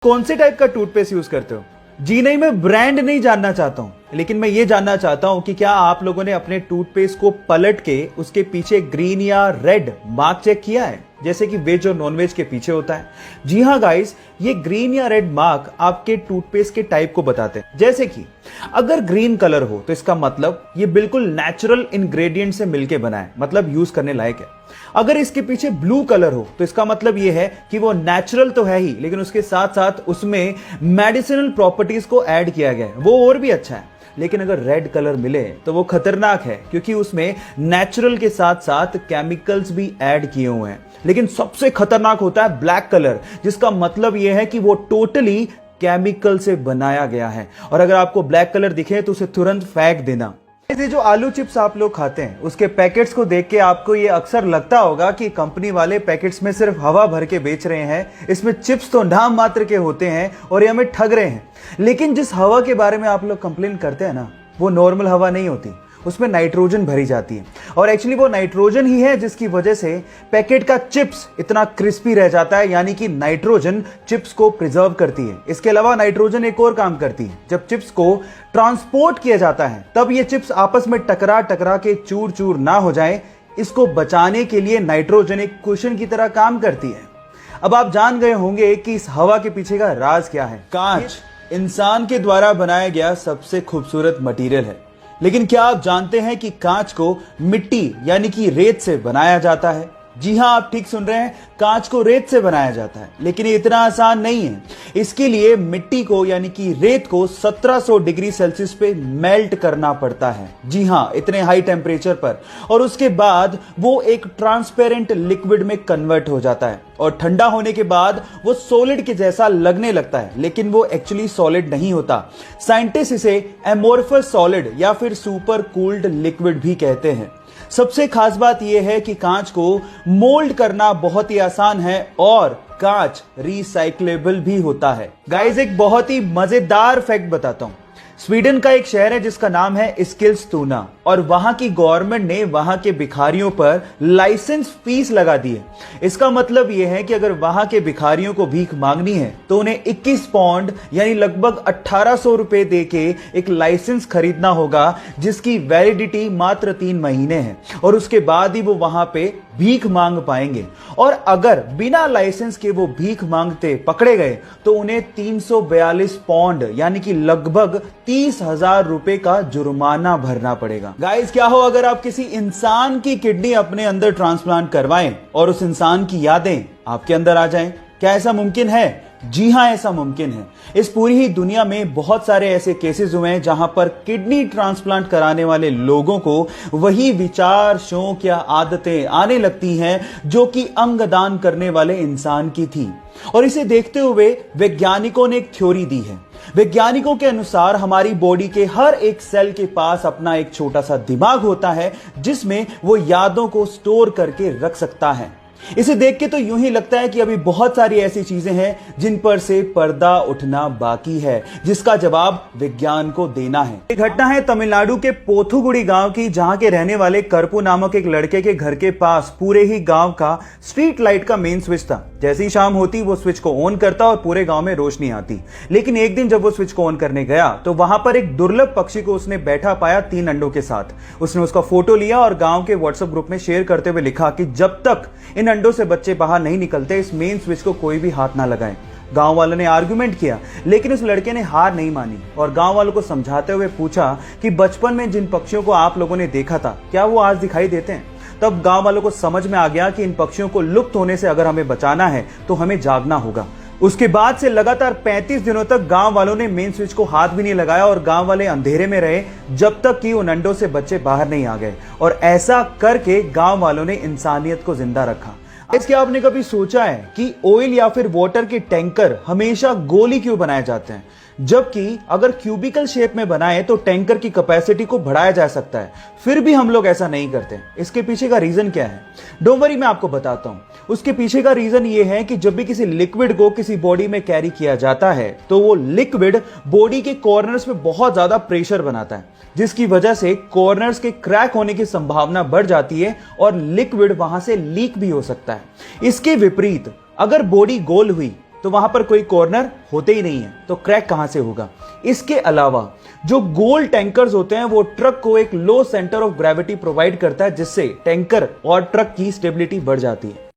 कौन से टाइप का टूथपेस्ट यूज करते हो? जी नहीं, मैं ब्रांड नहीं जानना चाहता हूं, लेकिन मैं ये जानना चाहता हूं कि क्या आप लोगों ने अपने टूथपेस्ट को पलट के उसके पीछे ग्रीन या रेड मार्क चेक किया है, जैसे कि वेज और नॉन वेज के पीछे होता है। जी हाँ गाइस, ये ग्रीन या रेड मार्क आपके टूथपेस्ट के टाइप को बताते हैं। जैसे कि अगर ग्रीन कलर हो तो इसका मतलब ये बिल्कुल नेचुरल इंग्रेडिएंट से मिलके बना है, मतलब यूज करने लायक है। अगर इसके पीछे ब्लू कलर हो तो इसका मतलब ये है कि वो नेचुरल तो है ही, लेकिन उसके साथ साथ उसमें मेडिसिनल प्रॉपर्टीज को ऐड किया गया है, वो और भी अच्छा है। लेकिन अगर रेड कलर मिले तो वो खतरनाक है, क्योंकि उसमें नेचुरल के साथ साथ केमिकल्स भी ऐड किए हुए हैं। लेकिन सबसे खतरनाक होता है ब्लैक कलर, जिसका मतलब यह है कि वो टोटली केमिकल से बनाया गया है। और अगर आपको ब्लैक कलर दिखे तो उसे तुरंत फेंक देना। ये जो आलू चिप्स आप लोग खाते हैं, उसके पैकेट्स को देख के आपको ये अक्सर लगता होगा कि कंपनी वाले पैकेट्स में सिर्फ हवा भर के बेच रहे हैं, इसमें चिप्स तो नाम मात्र के होते हैं और ये हमें ठग रहे हैं। लेकिन जिस हवा के बारे में आप लोग कंप्लेन करते हैं ना, वो नॉर्मल हवा नहीं होती, उसमें नाइट्रोजन भरी जाती है। और एक्चुअली वो नाइट्रोजन ही है जिसकी वजह से पैकेट का चिप्स इतना क्रिस्पी रह जाता है, यानी कि नाइट्रोजन चिप्स को प्रिजर्व करती है। इसके अलावा नाइट्रोजन एक और काम करती है, जब चिप्स को ट्रांसपोर्ट किया जाता है तब ये चिप्स आपस में टकरा टकरा के चूर चूर ना हो जाए, इसको बचाने के लिए नाइट्रोजन एक कुशन की तरह काम करती है। अब आप जान गए होंगे कि इस हवा के पीछे का राज क्या है। कांच इंसान के द्वारा बनाया गया सबसे खूबसूरत मटेरियल है, लेकिन क्या आप जानते हैं कि कांच को मिट्टी यानी कि रेत से बनाया जाता है? जी हां, आप ठीक सुन रहे हैं, कांच को रेत से बनाया जाता है। लेकिन ये इतना आसान नहीं है। इसके लिए मिट्टी को यानी कि रेत को 1700 डिग्री सेल्सियस पे मेल्ट करना पड़ता है। जी हां, इतने हाई टेम्परेचर पर। और उसके बाद वो एक ट्रांसपेरेंट लिक्विड में कन्वर्ट हो जाता है और ठंडा होने के बाद वो सॉलिड के जैसा लगने लगता है, लेकिन वो एक्चुअली सॉलिड नहीं होता। साइंटिस्ट इसे एमोर्फस सॉलिड या फिर सुपर कूल्ड लिक्विड भी कहते हैं। सबसे खास बात यह है कि कांच को मोल्ड करना बहुत ही आसान है और कांच रिसाइक्लेबल भी होता है। गाइस, एक बहुत ही मजेदार फैक्ट बताता हूं। स्वीडन का एक शहर है जिसका नाम है एस्किलस्तुना, और वहां की गवर्नमेंट ने वहां के भिखारियों पर लाइसेंस फीस लगा दी है। इसका मतलब यह है कि अगर वहां के भिखारियों को भीख मांगनी है तो उन्हें 21 पाउंड यानी लगभग 1800 रुपए देके एक लाइसेंस खरीदना होगा, जिसकी वैलिडिटी मात्र 3 महीने है, और उसके बाद ही वो वहां पे भीख मांग पाएंगे। और अगर बिना लाइसेंस के वो भीख मांगते पकड़े गए तो उन्हें 342 पाउंड यानी कि लगभग 30,000 रुपए का जुर्माना भरना पड़ेगा। गाइस, क्या हो अगर आप किसी इंसान की किडनी अपने अंदर ट्रांसप्लांट करवाएं और उस इंसान की यादें आपके अंदर आ जाएं? क्या ऐसा मुमकिन है? जी हां, ऐसा मुमकिन है। इस पूरी ही दुनिया में बहुत सारे ऐसे केसेस हुए हैं जहां पर किडनी ट्रांसप्लांट कराने वाले लोगों को वही विचार, शौक या आदतें आने लगती हैं जो कि अंगदान करने वाले इंसान की थी। और इसे देखते हुए वैज्ञानिकों ने एक थ्योरी दी है। वैज्ञानिकों के अनुसार हमारी बॉडी के हर एक सेल के पास अपना एक छोटा सा दिमाग होता है, जिसमें वो यादों को स्टोर करके रख सकता है। इसे देख के तो यूं ही लगता है कि अभी बहुत सारी ऐसी चीजें हैं जिन पर से पर्दा उठना बाकी है, जिसका जवाब विज्ञान को देना है। एक घटना है तमिलनाडु के पोथुगुड़ी गांव की, जहां के रहने वाले करपू नामक एक लड़के के घर के पास पूरे ही गांव का स्ट्रीट लाइट का मेन स्विच था। जैसे ही शाम होती वो स्विच को ऑन करता और पूरे गांव में रोशनी आती। लेकिन एक दिन जब वो स्विच को ऑन करने गया तो वहां पर एक दुर्लभ पक्षी को उसने बैठा पाया 3 अंडों के साथ। उसने उसका फोटो लिया और गांव के व्हाट्सएप ग्रुप में शेयर करते हुए लिखा कि जब तक इन अंडों से बच्चे बाहर नहीं निकलते, इस मेन स्विच को कोई भी हाथ ना लगाए। गांव वालों ने आर्गुमेंट किया, लेकिन उस लड़के ने हार नहीं मानी और गांव वालों को समझाते हुए पूछा कि बचपन में जिन पक्षियों को आप लोगों ने देखा था, क्या वो आज दिखाई देते हैं? तब गांव वालों को समझ में आ गया कि इन पक्षियों को लुप्त होने से अगर हमें बचाना है तो हमें जागना होगा। उसके बाद से लगातार 35 दिनों तक गांव वालों ने मेन स्विच को हाथ भी नहीं लगाया और गांव वाले अंधेरे में रहे जब तक कि उन अंडों से बच्चे बाहर नहीं आ गए। और ऐसा करके गांव वालों ने इंसानियत को जिंदा रखा। क्या आपने कभी सोचा है कि ऑयल या फिर वाटर के टैंकर हमेशा गोल ही क्यों बनाए जाते हैं, जबकि अगर क्यूबिकल शेप में बनाए तो टैंकर की कैपेसिटी को बढ़ाया जा सकता है? फिर भी हम लोग ऐसा नहीं करते। इसके पीछे का रीजन क्या है? डोंट वरी, मैं आपको बताता हूं। उसके पीछे का रीजन ये है कि जब भी किसी लिक्विड को किसी बॉडी में कैरी किया जाता है तो वो लिक्विड बॉडी के कॉर्नर्स पे बहुत ज्यादा प्रेशर बनाता है, जिसकी वजह से कॉर्नर्स के क्रैक होने की संभावना बढ़ जाती है और लिक्विड वहां से लीक भी हो सकता है। इसके विपरीत अगर बॉडी गोल हुई तो वहां पर कोई कॉर्नर होते ही नहीं है, तो क्रैक कहां से होगा। इसके अलावा जो गोल टैंकर्स होते हैं वो ट्रक को एक लो सेंटर ऑफ ग्रेविटी प्रोवाइड करता है, जिससे टैंकर और ट्रक की स्टेबिलिटी बढ़ जाती है।